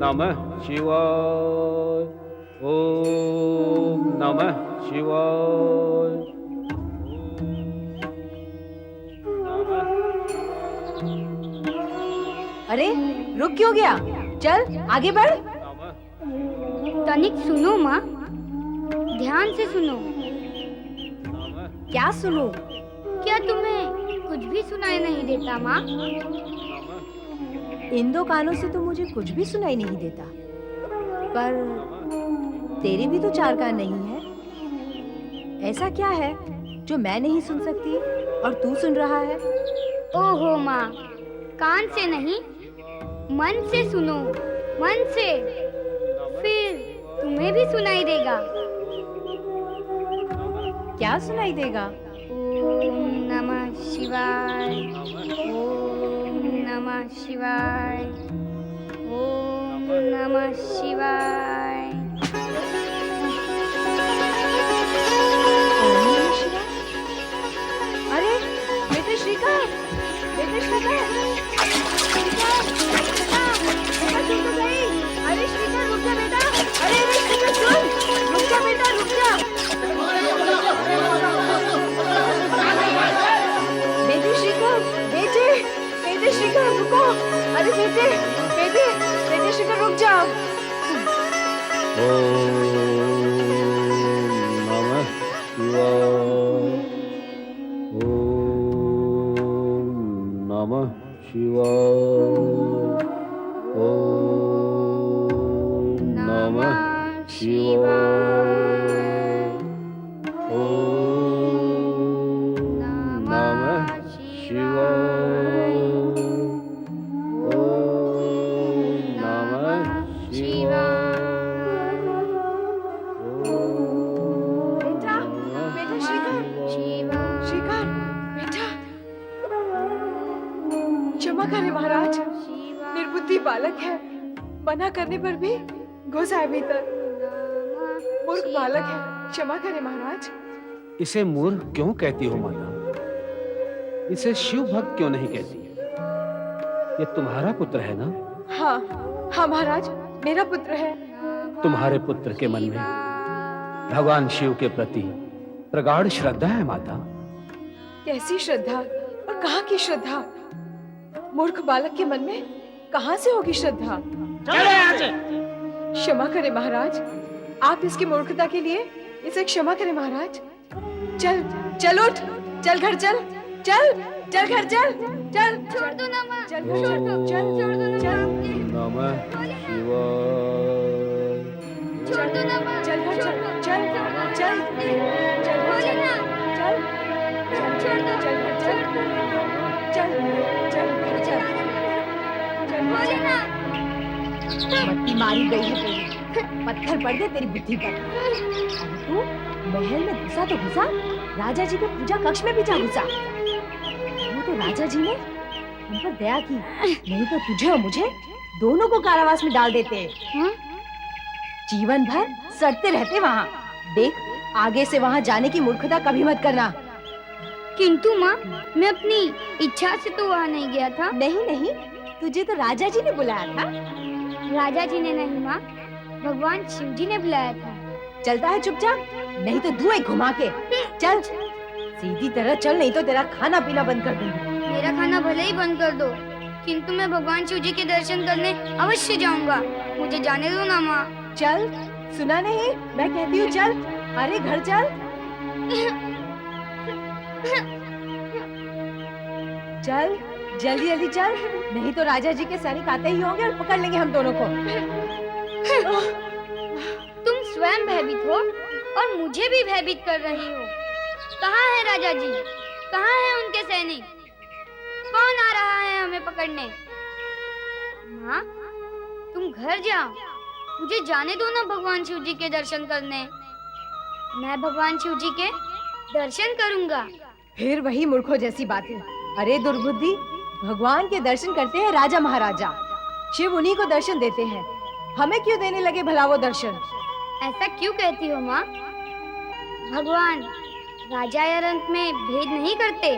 नमः शिवाय। ओम नमः शिवाय। अरे रुक क्यों गया? चल आगे बढ़। तनिक सुनो माँ, ध्यान से सुनो। क्या सुनूं? क्या तुम्हें कुछ भी सुनाई नहीं देता माँ? इन दो कानों से तो मुझे कुछ भी सुनाई नहीं देता, पर तेरे भी तो चार कान नहीं है। ऐसा क्या है जो मैं नहीं सुन सकती और तू सुन रहा है? ओहो माँ, कान से नहीं, मन से सुनो, मन से, फिर तुम्हें भी सुनाई देगा। क्या सुनाई देगा? ओम नमः शिवाय, ओम नमः शिवाय, ओम नमः शिवाय। अरे बेटे श्रीकांत, बेटे श्रीकांत, तू तो गई। अरे श्रीकांत रुक जा बेटा। अरे अरे श्रीकांत सुन, रुक जा बेटा, रुक जा। बेटे श्रीकांत, बेटे बेटे श्रीकांत रुको। अरे बेटे बेटे बेटे श्रीकांत रुक जा। ओम नमः शिवाय। ओम नमः शिवाय। ओम नमः शिवाय। ओम नमः शिवाय। ओम नमः शिवाय। बेटा बेटा श्रीकांत, श्रीकांत बेटा। क्षमा करें महाराज, निर्बुद्धि बालक है, मना करने पर भी घुस आए भीतर। मूर्ख बालक है, क्षमा करें महाराज। इसे मूर्ख क्यों कहती हो माता? इसे शिव भक्त क्यों नहीं कहती? ये तुम्हारा पुत्र है ना? हाँ हाँ महाराज, मेरा पुत्र है। तुम्हारे पुत्र के मन में भगवान शिव के प्रति प्रगाढ़ श्रद्धा है माता। कैसी श्रद्धा और कहाँ की श्रद्धा? मूर्ख बालक के मन में कहाँ से होगी श्रद्धा? क्षमा करें महाराज, आप इसकी मूर्खता के लिए इसे क्षमा करें महाराज। चल चल उठ, चल घर चल, चल चल घर चल, चल छोड़ दो ना माँ, चल घर छोड़ दो, चल छोड़ दो, चल नमः शिवाय। छोड़ दो ना माँ, चल घर चल, चल चल चल बोले ना, चल छोड़ दो, चल घर चल, चल चल घर चल, चल बोले ना। मत्ती मारी गई है तेरी, पत्थर पड़ गए तेरी बुद्धि पर। अरे तू महल में घुसा तो घुसा, राजा जी के पूजा कक्ष में भी जा घुसा। वो तो राजा जी ने उन पर दया की, नहीं तो तुझे और मुझे दोनों को कारावास में डाल देते। हाँ? जीवन भर सड़ते रहते वहाँ। देख, आगे से वहाँ जाने की मूर्खता कभी मत करना। किंतु माँ, मैं अपनी इच्छा से तो वहाँ नहीं गया था। नहीं नहीं, तुझे तो राजा जी ने बुलाया था। राजा जी ने नहीं माँ, भगवान शिव जी ने बुलाया था। चलता है चुपचाप, नहीं तो धुएं घुमा के। चल सीधी तरह चल, नहीं तो तेरा खाना पीना बंद कर दूंगी। मेरा खाना भले ही बंद कर दो, किंतु मैं भगवान शिव जी के दर्शन करने अवश्य जाऊंगा। मुझे जाने दो ना माँ। चल, सुना नहीं? मैं कहती हूँ चल। अरे घर चल। चल जल्दी जल्दी चल, नहीं तो राजा जी के सैनिक आते ही होंगे और पकड़ लेंगे हम दोनों को। तुम स्वयं भयभीत हो और मुझे भी भयभीत कर रही हो। कहाँ है राजा जी? कहाँ है उनके सैनिक? कौन आ रहा है हमें पकड़ने? माँ, तुम घर जाओ, मुझे जाने दो ना भगवान शिव जी के दर्शन करने। मैं भगवान शिव जी के दर्शन करूंगा। फिर वही मूर्खों जैसी बातें। अरे दुर्बुद्धि, भगवान के दर्शन करते हैं राजा महाराजा, शिव उन्हीं को दर्शन देते हैं। हमें क्यों देने लगे भला वो दर्शन? ऐसा क्यों कहती हो माँ? भगवान राजा या रंक में भेद नहीं करते,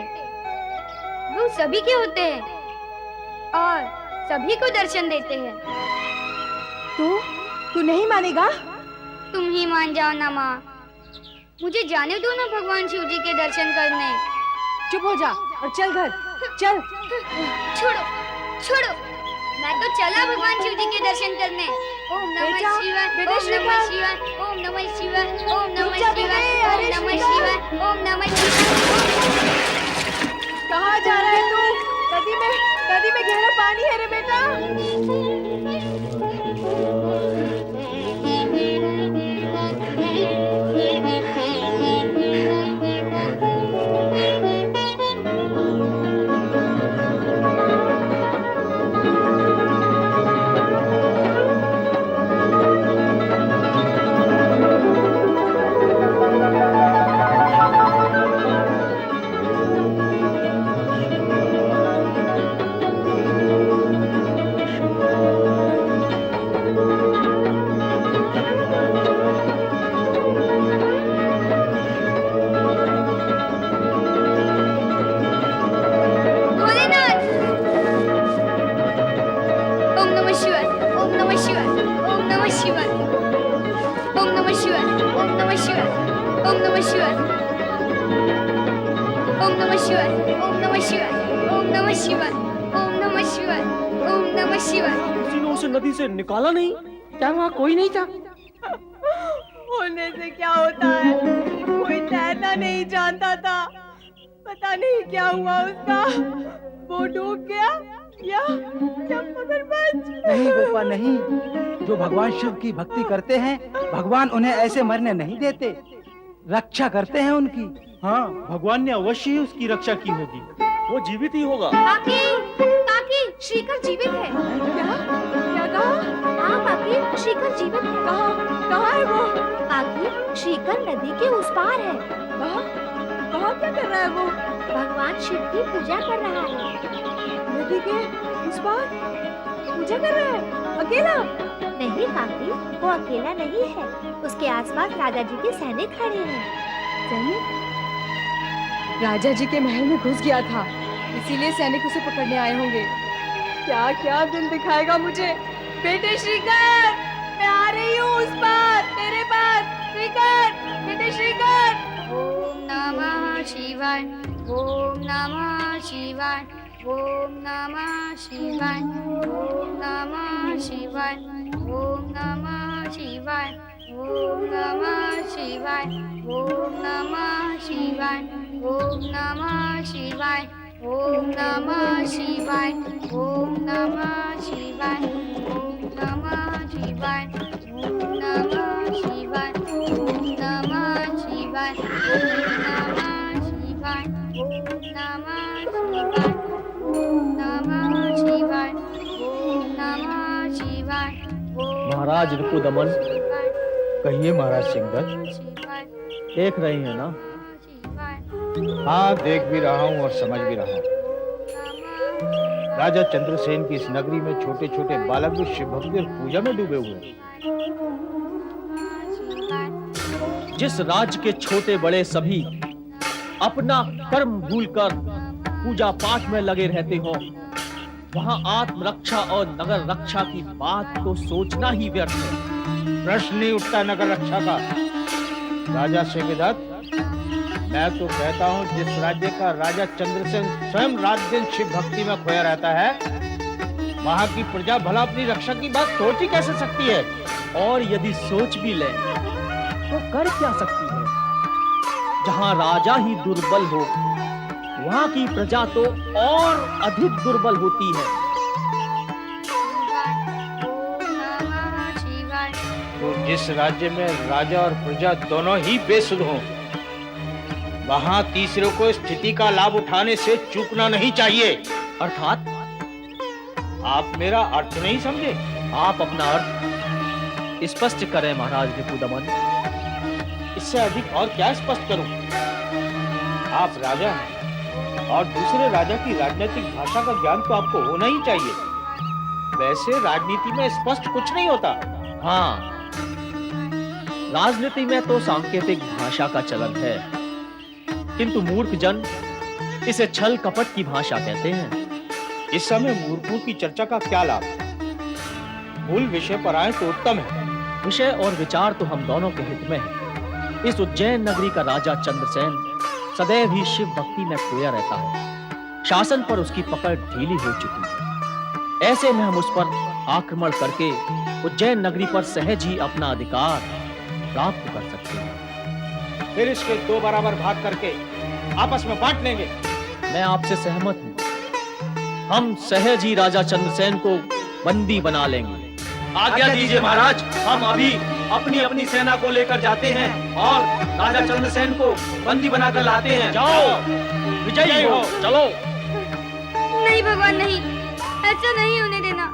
वो सभी के होते हैं और सभी को दर्शन देते हैं। तू नहीं मानेगा? तुम ही मान जाओ ना माँ। मुझे जाने दो ना भगवान शिव जी के दर्शन करने। चुप हो जा और चल घर, चल। छोड़ो छोड़ो, मैं तो चला भगवान शिव जी के दर्शन करने। ओम नमः शिवाय, ओम नमः शिवाय, ओम नमः शिवाय, ओम नमः शिवाय, ओम नमः शिवाय, ओम नमः शिवाय। कहाँ जा रहा है तू? नदी में गहरा पानी है रे बेटा। नदी से निकाला नहीं? क्या वहाँ कोई नहीं था? होने से क्या होता है, कोई तैरना नहीं जानता था। पता नहीं क्या हुआ उसका, वो डूब गया या मगरमच्छ। नहीं गोपा नहीं, जो भगवान शिव की भक्ति करते हैं भगवान उन्हें ऐसे मरने नहीं देते, रक्षा करते हैं उनकी। हाँ, भगवान ने अवश्य ही उसकी रक्षा की होगी, वो जीवित ही होगा। काकी, काकी, श्रीकर जीवित है। क्या कहा? हाँ काकी, श्रीकर जीवित है। कहाँ है वो? काकी, श्रीकर नदी के उस पार है। कहाँ क्या कर रहा है वो? भगवान शिव की पूजा कर रहा है। नदी के उस पार पूजा कर रहा है? अकेला? नहीं काकी, वो अकेला नहीं है, उसके आसपास राजा जी के सैनिक खड़े हैं। सैनिक? राजा जी के महल में घुस गया था, इसीलिए सैनिक उसे पकड़ने आए होंगे। क्या क्या दिन दिखाएगा मुझे। बेटे श्रीकर, मैं आ रही हूँ उस पार, तेरे पास। श्रीकर, बेटे श्रीकर। ओम नमः शिवाय, ओम नमः शिवाय, ओम नमः शिवाय, ओम नमः शिवाय, ओम नमः शिवाय, ओम नमः शिवाय, ओम नमः शिवाय, ओम नमः शिवाय, ओम नमः शिवाय, ओम नमः शिवाय, ओम नमः शिवाय, ओम नमः शिवाय, ओम नमः शिवाय, ओम नमः शिवाय, ओम नमः शिवाय, ओम नमः शिवाय, ओम नमः शिवाय। महाराज रिपुदमन, कहिए महाराज सिंहदत्त, देख रही है ना? हाँ, देख भी रहा हूँ और समझ भी रहा हूँ। राजा चंद्रसेन की इस नगरी में छोटे छोटे बालक भी शिव भक्ति और पूजा में डूबे हुए हैं। जिस राज्य के छोटे बड़े सभी अपना कर्म भूलकर पूजा पाठ में लगे रहते हो, वहाँ आत्मरक्षा और नगर रक्षा की बात तो सोचना ही व्यर्थ है। प्रश्न नहीं उठता नगर रक्षा का। राजा सिंहदत्त, मैं तो कहता हूँ जिस राज्य का राजा चंद्रसेन स्वयं रात दिन शिव भक्ति में खोया रहता है, वहाँ की प्रजा भला अपनी रक्षा की बात सोच ही कैसे सकती है? और यदि सोच भी ले तो कर क्या सकती है? जहाँ राजा ही दुर्बल हो, वहाँ की प्रजा तो और अधिक दुर्बल होती है। तो जिस राज्य में राजा और प्रजा दोनों ही बेसुध हों, वहाँ तीसरे को स्थिति का लाभ उठाने से चूकना नहीं चाहिए। अर्थात? आप मेरा अर्थ नहीं समझे? आप अपना अर्थ स्पष्ट करें महाराज रिपुदमन। इससे अधिक और क्या स्पष्ट करूं? आप राजा हैं और दूसरे राजा की राजनीतिक भाषा का ज्ञान तो आपको होना ही चाहिए। वैसे राजनीति में स्पष्ट कुछ नहीं होता। हाँ, राजनीति में तो सांकेतिक भाषा का चलन है, किंतु मूर्ख जन इसे छल कपट की भाषा कहते हैं। इस समय मूर्खों की चर्चा का क्या लाभ? मूल विषय पर आए तो उत्तम है। विषय और विचार तो हम दोनों के हित में है। इस उज्जैन नगरी का राजा चंद्रसेन सदैव ही शिव भक्ति में खोया रहता है। शासन पर उसकी पकड़ ढीली हो चुकी है। ऐसे में हम उस पर आक्रमण करके उज्जैन नगरी पर सहज ही अपना अधिकार प्राप्त कर सकते हैं। फिर इसके 2 बराबर भाग करके आपस में बांट लेंगे। मैं आपसे सहमत हूं। हम सहज ही राजा चंद्रसेन को बंदी बना लेंगे। आज्ञा दीजिए महाराज, हम अभी अपनी अपनी सेना को लेकर जाते हैं और राजा चंद्रसेन को बंदी बनाकर लाते हैं। जाओ, विजयी हो, चलो। नहीं भगवान नहीं, ऐसा नहीं होने देना।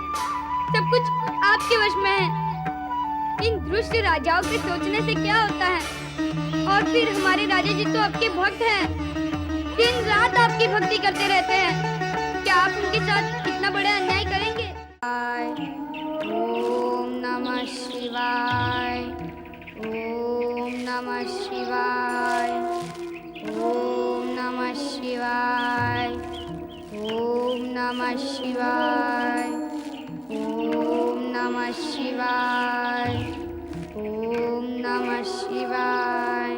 सब कुछ आपके वश में है। इन दुष्ट राजाओं के सोचने से क्या होता है? और फिर हमारे राजा जी तो आपके भक्त हैं। दिन रात आपकी भक्ति करते रहते हैं। क्या आप उनके साथ इतना बड़ा अन्याय करेंगे? ओम नमः शिवाय, ओम नमः शिवाय, ओम नमः शिवाय, ओम नमः शिवाय, ओम नमः शिवाय, ओम नमः शिवाय।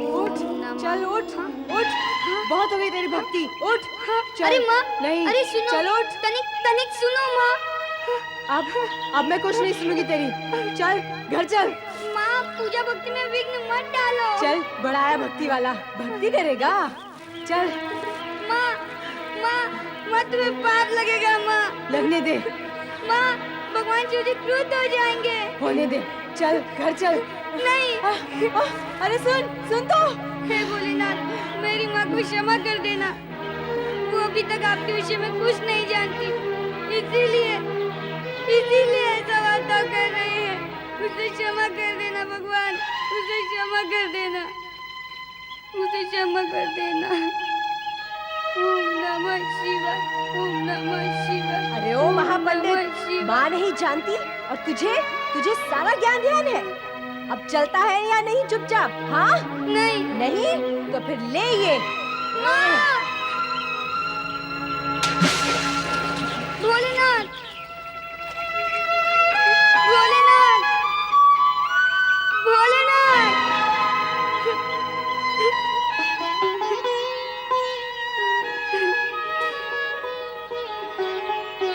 उठ, चल उठ, उठ। बहुत हो गई तेरी भक्ति, उठ। चल। अरे माँ, नहीं, अरे सुनो, चल उठ। तनिक सुनो माँ। अब मैं कुछ नहीं सुनूंगी तेरी। चल घर चल। माँ, पूजा भक्ति में विघ्न मत डालो। चल, बड़ा आया भक्ति वाला, भक्ति करेगा। चल। माँ, माँ, माँ तुम्हें पाप लगेगा माँ। लगने दे। माँ, भगवान शिव जी क्रुद्ध हो जाएंगे। होने दे। चल घर चल। नहीं। अरे सुन तो। हे भोलेनाथ, मेरी माँ को क्षमा कर देना। वो अभी तक आपके विषय में कुछ नहीं जानती, इसीलिए ऐसा वार्ता कर रहे हैं। उसे क्षमा कर देना भगवान, उसे क्षमा कर देना, उसे क्षमा कर देना। ओम नमः शिवाय, ओम नमः शिवाय। अरे ओ महापंडित, नमः शिवाय। माँ नहीं जानती और तुझे सारा ज्ञान ध्यान है। अब चलता है या नहीं चुपचाप? हाँ? नहीं। नहीं तो फिर ले ये। माँ! भोलेनाथ, भोलेनाथ, भोलेनाथ।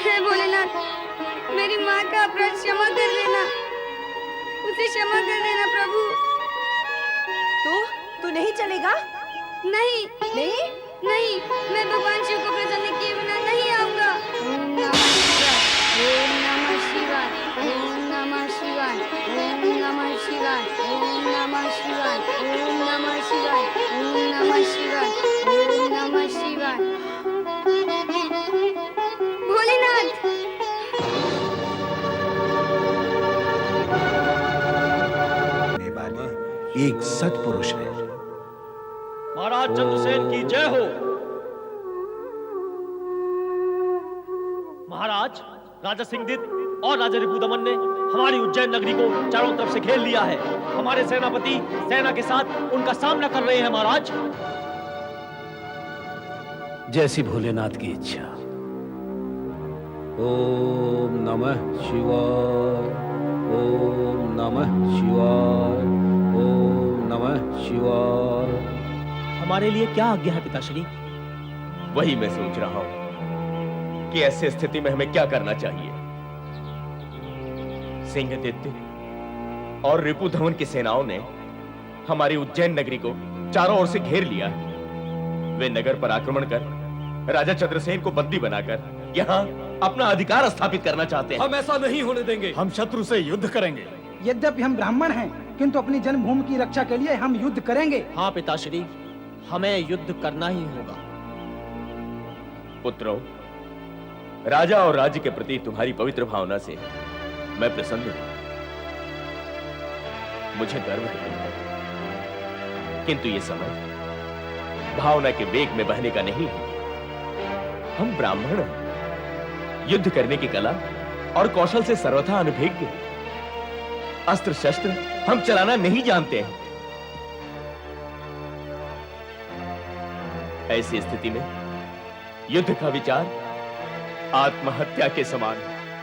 हे भोलेनाथ, मेरी माँ का अपराध क्षमा कर देना, उसे क्षमा कर देना प्रभु। तू नहीं चलेगा? नहीं, नहीं? नहीं, मैं भगवान शिव को प्रसन्न किए बिना नहीं आऊंगा। ओम नमः शिवाय, ओम नमः शिवाय, ओम नमः शिवाय, ओम नमः शिवाय, ओम नमः शिवाय, ओम नमः शिवाय, ओम नमः शिवाय, ओम नमः शिवाय। भोलेनाथ, एक सत्पुरुष है। महाराज चंद्रसेन की जय हो। महाराज, राजा सिंहदित और राजा रिपुदमन ने हमारी उज्जैन नगरी को चारों तरफ से घेर लिया है। हमारे सेनापति सेना के साथ उनका सामना कर रहे हैं महाराज। जैसी भोलेनाथ की इच्छा। ओम नमः शिवाय, ओम नमः शिवाय, ओम नमः शिवाय। हमारे लिए क्या आज्ञा है पिताश्री? वही मैं सोच रहा हूं कि ऐसी स्थिति में हमें क्या करना चाहिए। सिंहदित्य और रिपुधमन की सेनाओं ने हमारी उज्जैन नगरी को चारों ओर से घेर लिया है। वे नगर पर आक्रमण कर राजा चंद्रसेन को बंदी बनाकर यहाँ अपना अधिकार स्थापित करना चाहते हैं। हम ऐसा नहीं होने देंगे। हम शत्रु से युद्ध करेंगे। यद्यपि हम ब्राह्मण हैं, किंतु अपनी जन्मभूमि की रक्षा के लिए हम युद्ध करेंगे। हाँ पिताश्री, हमें युद्ध करना ही होगा। पुत्रों, राजा और राज्य के प्रति तुम्हारी पवित्र भावना से मैं प्रसन्न हूं। मुझे गर्व है, किंतु ये समय भावना के वेग में बहने का नहीं है। हम ब्राह्मण हैं, युद्ध करने की कला और कौशल से सर्वथा अनभिज्ञ। अस्त्र शस्त्र हम चलाना नहीं जानते हैं। ऐसी स्थिति में युद्ध का विचार आत्महत्या के समान है।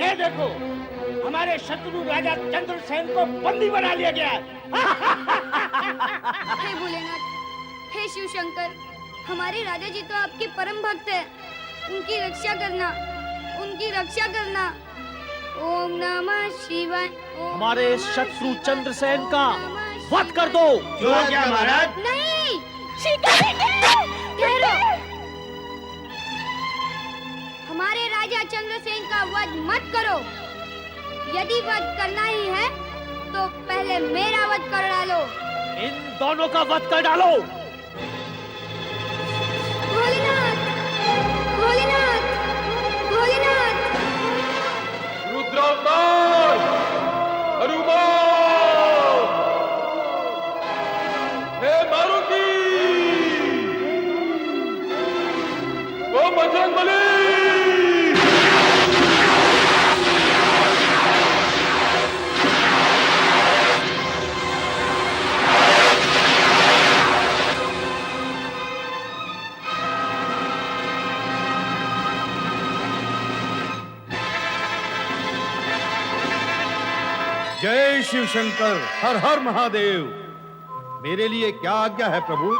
ये देखो, हमारे शत्रु राजा चंद्रसेन को बंदी बना लिया गया है। हे भोलेनाथ, हे शिव शंकर, हमारे राजा जी तो आपके परम भक्त है। उनकी रक्षा करना, उनकी रक्षा करना। ओम नमः शिवाय। हमारे शत्रु चंद्रसेन का वध कर दो। क्यों क्या महाराज? नहीं, ठहरो। हमारे राजा चंद्रसेन का वध मत करो। यदि वध करना ही है तो पहले मेरा वध कर डालो। इन दोनों का वध कर डालो। भोलेनाथ, भोलेनाथ, भोलेनाथ। रुद्रावतार, हनुमान, हे मारुति, ओ बजरंगबली। जय शिव शंकर, हर हर महादेव। मेरे लिए क्या आज्ञा है प्रभु?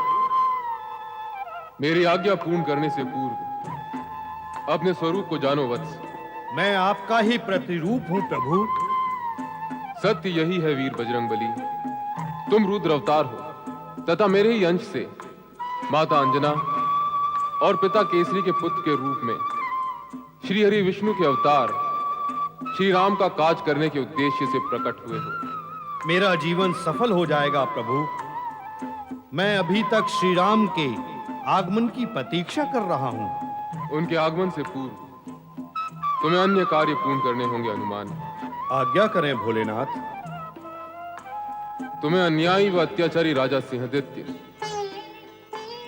मेरी आज्ञा पूर्ण करने से पूर्व अपने स्वरूप को जानो वत्स। मैं आपका ही प्रतिरूप हूँ प्रभु। सत्य यही है वीर बजरंगबली, तुम रुद्र अवतार हो तथा मेरे ही अंश से माता अंजना और पिता केसरी के पुत्र के रूप में श्री हरि विष्णु के अवतार श्री राम का काज करने के उद्देश्य से प्रकट हुए हो। मेरा जीवन सफल हो जाएगा प्रभु। मैं अभी तक श्री राम के आगमन की प्रतीक्षा कर रहा हूँ। उनके आगमन से पूर्व तुम्हें अन्य कार्य पूर्ण करने होंगे हनुमान। आज्ञा करें भोलेनाथ। तुम्हें अन्यायी व अत्याचारी राजा सिंहदित्य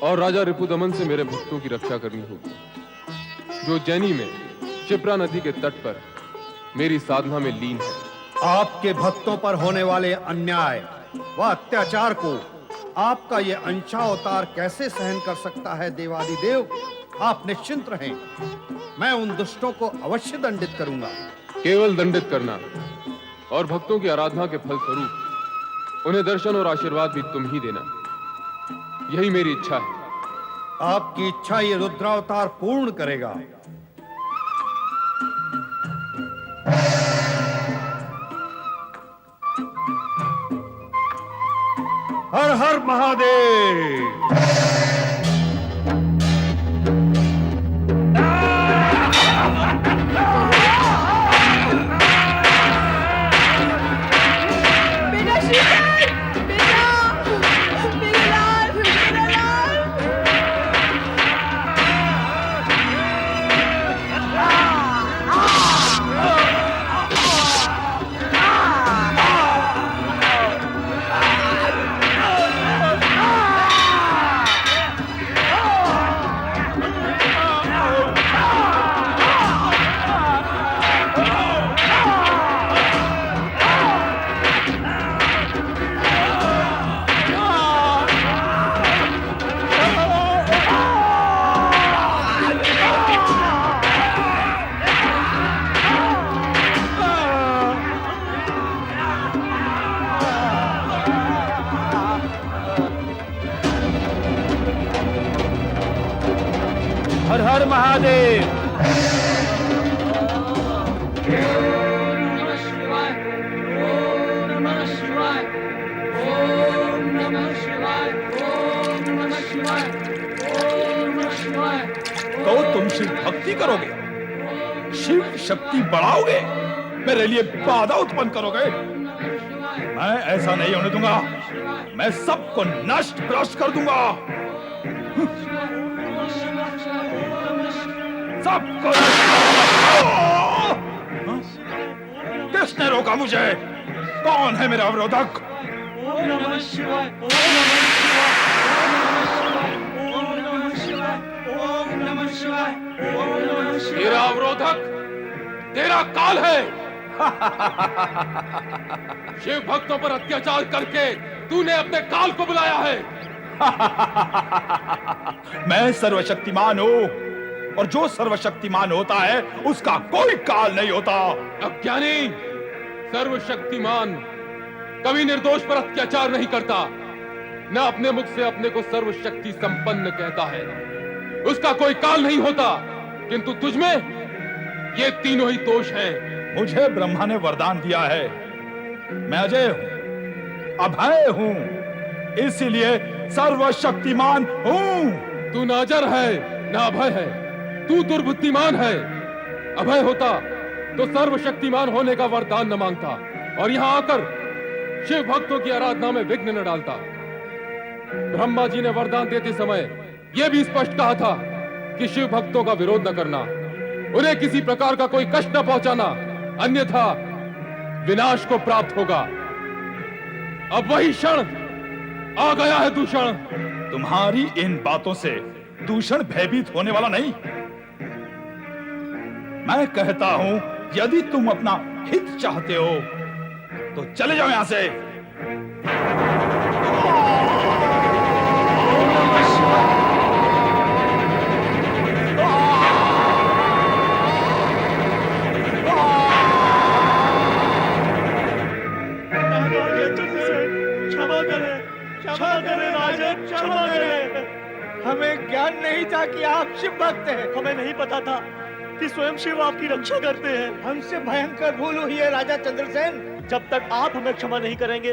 और राजा रिपुदमन से मेरे भक्तों की रक्षा करनी होगी, जो उज्जैनी में क्षिप्रा नदी के तट पर मेरी साधना में लीन है। आपके भक्तों पर होने वाले अन्याय व अत्याचार को आपका ये अंशावतार कैसे सहन कर सकता है देवादिदेव? आप निश्चिंत रहें, मैं उन दुष्टों को अवश्य दंडित करूंगा। केवल दंडित करना और भक्तों की आराधना के फल स्वरूप उन्हें दर्शन और आशीर्वाद भी तुम ही देना, यही मेरी इच्छा है। आपकी इच्छा ये रुद्रावतार पूर्ण करेगा। हर हर महादेव। हर हर महादेव। तो तुम शिव भक्ति करोगे, शिव शक्ति बढ़ाओगे, मेरे लिए बाधा उत्पन्न करोगे? मैं ऐसा नहीं होने दूंगा। मैं सबको नष्ट भ्रष्ट कर दूंगा, सबको। किसने रोका मुझे? कौन है मेरा अवरोधक? ओम नमः शिवाय, ओम नमः शिवाय, ओम नमः शिवाय, ओम नमः शिवाय, ओम नमः शिवाय। तेरा अवरोधक तेरा काल है। शिव भक्तों पर अत्याचार करके तूने अपने काल को बुलाया है। मैं सर्वशक्तिमान हूं, और जो सर्वशक्तिमान होता है उसका कोई काल नहीं होता। अज्ञानी, सर्वशक्तिमान कभी निर्दोष पर अत्याचार नहीं करता, न अपने मुख से अपने को सर्वशक्ति संपन्न कहता है। उसका कोई काल नहीं होता, किंतु तुझमें ये तीनों ही दोष हैं। मुझे ब्रह्मा ने वरदान दिया है, मैं अजय हूं, अभय हूं, इसीलिए सर्वशक्तिमान हूं। तू ना अजर है ना अभय है, तू दुर्बुद्धिमान है। अभय होता तो सर्वशक्तिमान होने का वरदान न मांगता और यहाँ आकर शिव भक्तों की आराधना में विघ्न न डालता। ब्रह्मा जी ने वरदान देते समय यह भी स्पष्ट कहा था कि शिव भक्तों का विरोध न करना, उन्हें किसी प्रकार का कोई कष्ट न पहुंचाना, अन्यथा विनाश को प्राप्त होगा। अब वही क्षण आ गया है दूषण। तुम्हारी इन बातों से दूषण भयभीत होने वाला नहीं। मैं कहता हूं, यदि तुम अपना हित चाहते हो तो चले जाओ यहां से। क्षमा करें राजन, क्षमा करें। हमें ज्ञान नहीं था कि आप शिव भक्त हैं। हमें नहीं पता था कि स्वयं शिव आपकी रक्षा करते हैं। हमसे भयंकर भूल हुई है राजा चंद्रसेन। जब तक आप हमें क्षमा नहीं करेंगे,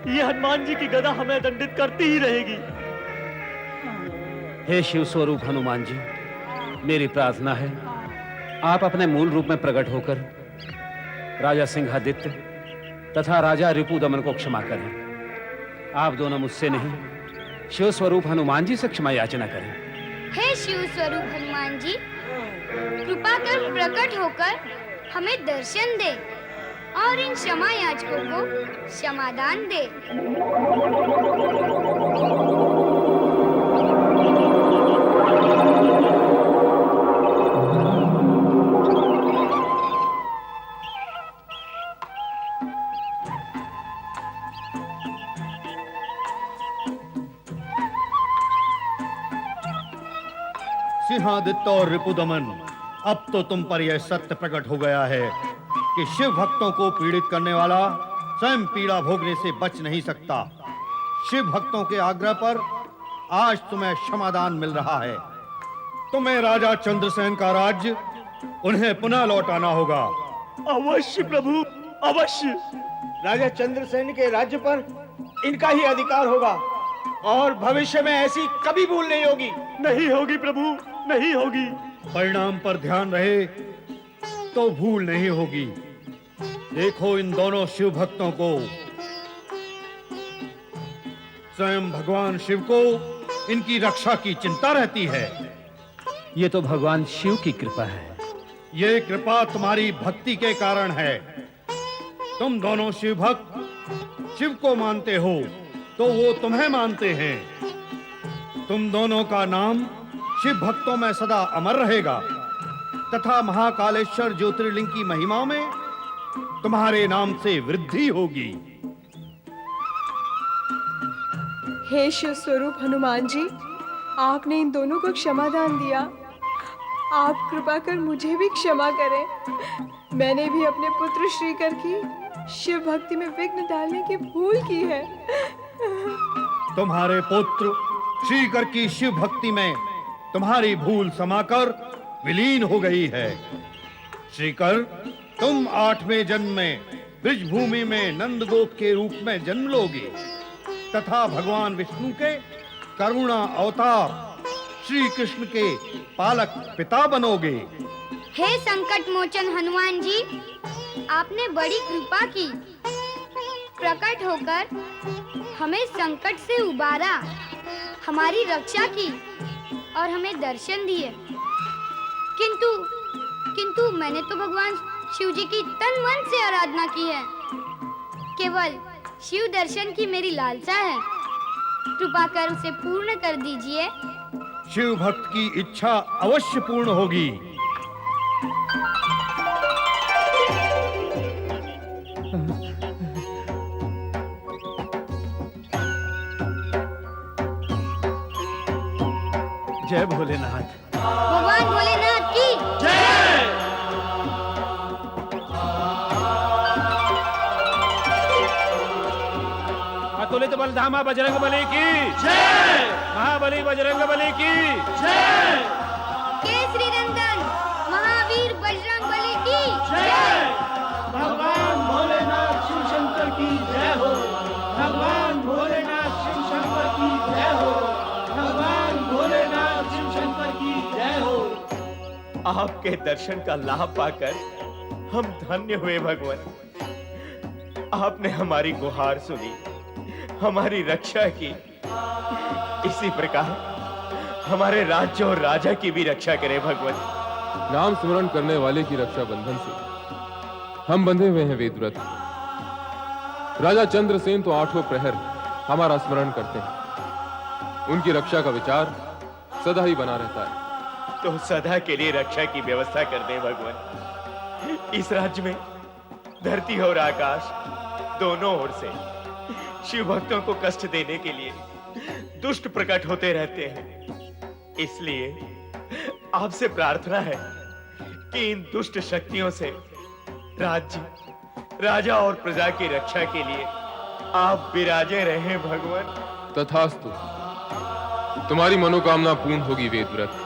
ये हनुमान जी की गदा हमें दंडित करती ही रहेगी। हे शिव स्वरूप हनुमान जी, मेरी प्रार्थना है आप अपने मूल रूप में प्रकट होकर राजा सिंहादित्य तथा राजा रिपुदमन को क्षमा करें। आप दोनों मुझसे नहीं, शिव स्वरूप हनुमान जी से क्षमा याचना करें। हे शिव स्वरूप हनुमान जी, कृपा कर प्रकट होकर हमें दर्शन दे और इन क्षमा याचकों को क्षमादान दे। सिंहादित्य और रिपुदमन, अब तो तुम पर यह सत्य प्रकट हो गया है कि शिव भक्तों को पीड़ित करने वाला स्वयं पीड़ा भोगने से बच नहीं सकता। शिव भक्तों के आग्रह पर आज तुम्हें क्षमादान मिल रहा है। तुम्हें राजा चंद्रसेन का राज्य उन्हें पुनः लौटाना होगा। अवश्य प्रभु, अवश्य। राजा चंद्रसेन के राज्य पर इनका ही अधिकार होगा और भविष्य में ऐसी कभी भूल नहीं होगी। नहीं होगी प्रभु, नहीं होगी। परिणाम पर ध्यान रहे तो भूल नहीं होगी। देखो इन दोनों शिव भक्तों को। स्वयं भगवान शिव को इनकी रक्षा की चिंता रहती है। ये तो भगवान शिव की कृपा है। ये कृपा तुम्हारी भक्ति के कारण है। तुम दोनों शिव भक्त शिव को मानते हो तो वो तुम्हें मानते हैं। तुम दोनों का नाम शिव भक्तों में सदा अमर रहेगा तथा महाकालेश्वर ज्योतिर्लिंग की महिमा में तुम्हारे नाम से वृद्धि होगी। हे शिव स्वरूप हनुमान जी, आपने इन दोनों को क्षमादान दिया। आप कृपा कर मुझे भी क्षमा करें। मैंने भी अपने पुत्र श्रीकर की शिव भक्ति में विघ्न डालने की भूल की है। तुम्हारे पुत्र श्रीकर की शिव भक्ति में तुम्हारी भूल समाकर विलीन हो गई है। श्रीकर, तुम 8वें जन्म में ब्रिजभूमि में नंदगोप के रूप में जन्म लोगे तथा भगवान विष्णु के करुणा अवतार श्री कृष्ण के पालक पिता बनोगे। हे संकट मोचन हनुमान जी, आपने बड़ी कृपा की। प्रकट होकर हमें संकट से उबारा, हमारी रक्षा की और हमें दर्शन दिए। किंतु मैंने तो भगवान शिव जी की तन मन से आराधना की है। केवल शिव दर्शन की मेरी लालसा है, कृपा कर उसे पूर्ण कर दीजिए। शिव भक्त की इच्छा अवश्य पूर्ण होगी। जय भोलेनाथ। भगवान भोलेनाथ की अतुलित बलधामा बजरंग बली की जय। महाबली बजरंग बली की जय। केसरी नंदन महावीर बजरंग बली की जय। भगवान भोलेनाथ शिव शंकर की जय हो। भगवान भोलेनाथ शिव शंकर की जय हो। भगवान भोलेनाथ शिव शंकर की जय हो। आपके दर्शन का लाभ पाकर हम धन्य हुए भगवान। आपने हमारी गुहार सुनी, हमारी रक्षा की। इसी प्रकार हमारे राज्य और राजा की भी रक्षा करें भगवान। नाम स्मरण करने वाले की रक्षा बंधन से हम बंधे हुए हैं वेदव्रत। राजा चंद्रसेन तो आठों प्रहर हमारा स्मरण करते हैं। उनकी रक्षा का विचार सदा ही बना रहता है। तो सदा के लिए रक्षा की व्यवस्था कर दे भगवान। इस राज्य में धरती और आकाश दोनों ओर से शिव भक्तों को कष्ट देने के लिए दुष्ट प्रकट होते रहते हैं। इसलिए आपसे प्रार्थना है कि इन दुष्ट शक्तियों से राज्य, राजा और प्रजा की रक्षा के लिए आप विराजे रहें भगवान। तथास्तु, तुम्हारी मनोकामना पूर्ण होगी वेदव्रत।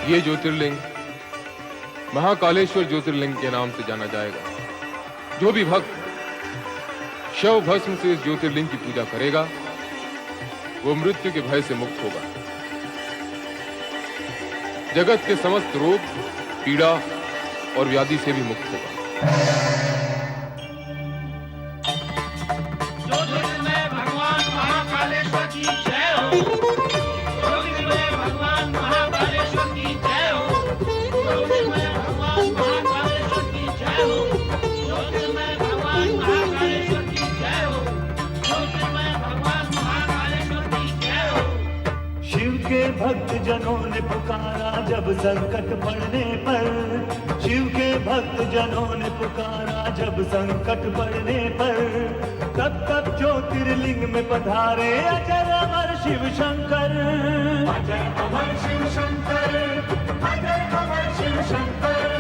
ये ज्योतिर्लिंग महाकालेश्वर ज्योतिर्लिंग के नाम से जाना जाएगा। जो भी भक्त शव भस्म से इस ज्योतिर्लिंग की पूजा करेगा वो मृत्यु के भय से मुक्त होगा। जगत के समस्त रोग, पीड़ा और व्याधि से भी मुक्त होगा। ज्योतिर्मय भगवान महाकालेश्वर की जय हो। ज्योतिर्मय भगवान महाकालेश्वर की जय हो। ज्योतिर्मय भगवान महाकालेश्वर की जय हो। ज्योतिर्मय भगवान महाकालेश्वर की जय हो। ज्योतिर्मय भगवान महाकालेश्वर की जय हो। शिव के भक्त जनों ने पुकारा जब संकट पड़ने पर। शिव के भक्त जनों ने पुकारा जब संकट पड़ने पर। तब तब ज्योतिर्लिंग में पधारे अजर अमर शिव शंकर। अजर अमर शिव शंकर। अजर अमर शिव शंकर।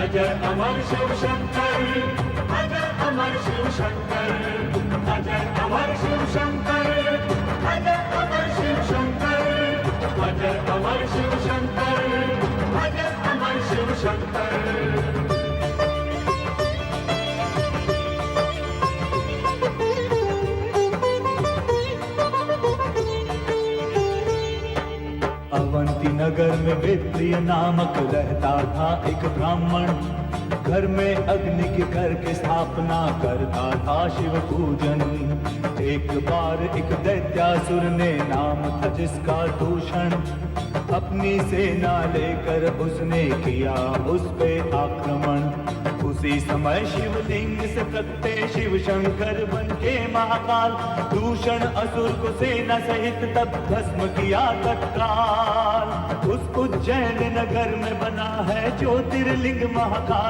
अजर अमर शिव शंकर। अजर अमर शिव शंकर। अजर अमर शिव शंकर। अजर अमर शिव शंकर। अजर अमर शिव शंकर। अजर अमर शिव शंकर। अवंती नगर में विप्रिय नामक रहता था एक ब्राह्मण। घर में अग्नि की करके स्थापना करता था शिव पूजन। एक बार एक दैत्यासुर ने नाम था जिसका दूषण। अपनी सेना लेकर उसने किया उस पे आक्रमण। उसी समय शिवलिंग से प्रकटे शिव शंकर बन के महाकाल। दूषण असुर को सेना सहित तब भस्म किया तत्काल। उस उज्जैन नगर में बना है ज्योतिर्लिंग महाकाल।